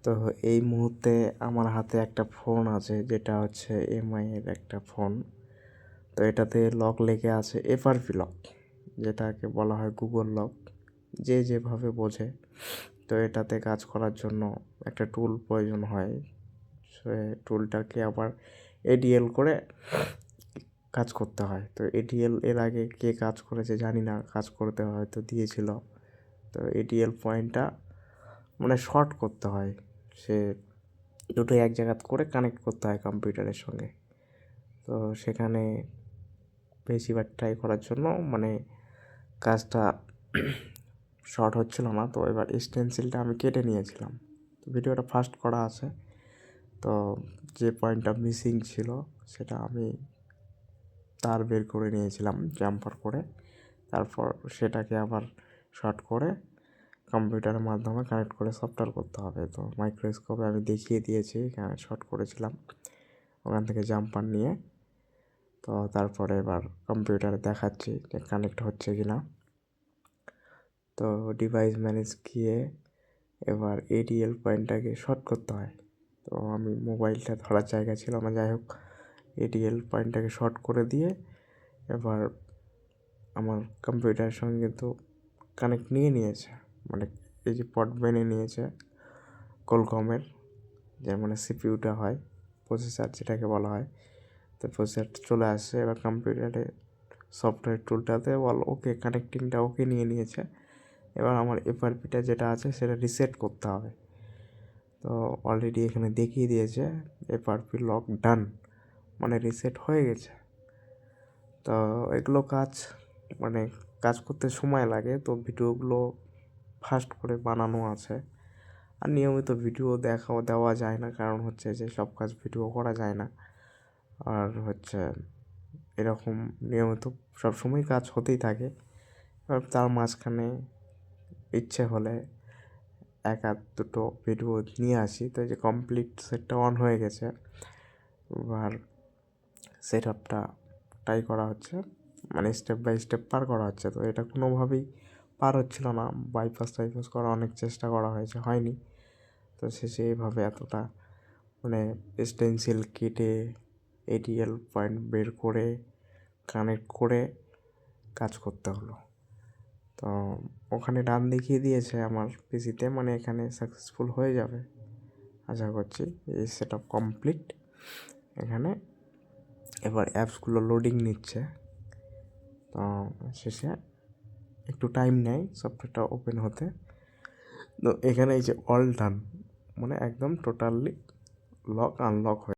তো এই মুহূর্তে আমার হাতে একটা ফোন আছে, যেটা হচ্ছে এমআইয়ের একটা ফোন। তো এটাতে লক লেগে আছে এফআরপি লক, যেটাকে বলা হয় গুগল লক, যে যেভাবে বোঝে। তো এটাতে কাজ করার জন্য একটা টুল প্রয়োজন হয়, সে টুলটাকে আবার এডিএল করে কাজ করতে হয়। তো এডিএল এর আগে কে কাজ করেছে জানি না, কাজ করতে হয়তো দিয়েছিল। তো এডিএল পয়েন্টটা মানে শর্ট করতে হয়, সে দুটো এক জায়গা করে কানেক্ট করতে হয় কম্পিউটারের সঙ্গে। তো সেখানে বেশিবার ট্রাই করার জন্য মানে কাজটা শর্ট হচ্ছিল না। তো এবার স্টেনসিলটা আমি কেটে নিয়েছিলাম, তো ভিডিওটা ফাস্ট করা আছে। তো যে পয়েন্টটা মিসিং ছিল সেটা আমি তার বের করে নিয়েছিলাম জাম্পার করে, তারপর সেটাকে আবার শর্ট করে কম্পিউটারের মাধ্যমে কানেক্ট করে সফটওয়্যার করতে হবে। তো মাইক্রোস্কোপে আমি দেখিয়ে দিয়েছি, এখানে শর্ট করেছিলাম ওখান থেকে জাম্পার নিয়ে। তো তারপরে এবার কম্পিউটারে দেখাচ্ছি যে কানেক্ট হচ্ছে কি না। তো ডিভাইস ম্যানেজ গিয়ে এবার এডিএল পয়েন্টটাকে শর্ট করতে হয়। তো আমি মোবাইলটা ধরার জায়গা ছিল না, যাই হোক এডিএল পয়েন্টটাকে শর্ট করে দিয়ে এবার আমার কম্পিউটারের সঙ্গে কিন্তু কানেক্ট নিয়ে নিয়েছে, মানে এই যে পট বেনে নিয়েছে কোলকমের, যে মানে সিপিইউটা হয়, প্রসেসর যেটাকে বলা হয়। তো প্রসেসরটা চলে আসছে, এবার কম্পিউটারে সফটওয়্যার টুলটাতে ওকে কানেক্টিংটা ওকে নিয়ে নিয়েছে। এবার আমার এফআরপিটা যেটা আছে সেটা রিসেট করতে হবে। তো অলরেডি এখানে দেখিয়ে দিয়েছে এফআরপি লক ডান, মানে রিসেট হয়ে গেছে। তো এগুলো মানে কাজ করতে সময় লাগে। তো ভিডিওগুলো ফাস্ট করে বানানো আছে, আর নিয়মিত ভিডিও দেওয়া যায় না, কারণ হচ্ছে যে সব কাজ ভিডিও করা যায় না। আর হচ্ছে এরকম নিয়মিত সবসময় কাজ হতেই থাকে, এবার তার মাঝখানে ইচ্ছে হলে এক আধ দুটো ভিডিও নিয়ে আসি। তো এই যে কমপ্লিট সেটটা অন হয়ে গেছে, এবার সেট আপটা ট্রাই করা হচ্ছে, মানে স্টেপ বাই স্টেপ পার করা হচ্ছে। তো এটা কোনোভাবেই পার হচ্ছিল না, বাইপাস করা অনেক চেষ্টা করা হয়েছে, হয়নি। তো শেষে এইভাবে এতটা মানে স্টেনসিল কেটে এডিএল পয়েন্ট বের করে কানেক্ট করে কাজ করতে হলো। তো ওখানে ডান দেখিয়ে দিয়েছে আমার পিসিতে, মানে এখানে সাকসেসফুল হয়ে যাবে আশা করছি। এই সেট আপ কমপ্লিট। এখানে এবার অ্যাপসগুলো লোডিং নিচ্ছে, তো শেষে একটু টাইম নেয় সফটওয়্যারটা ওপেন হতে। তো এখানে এই যে অল ডান, মানে একদম টোটালি লক আনলক হয়ে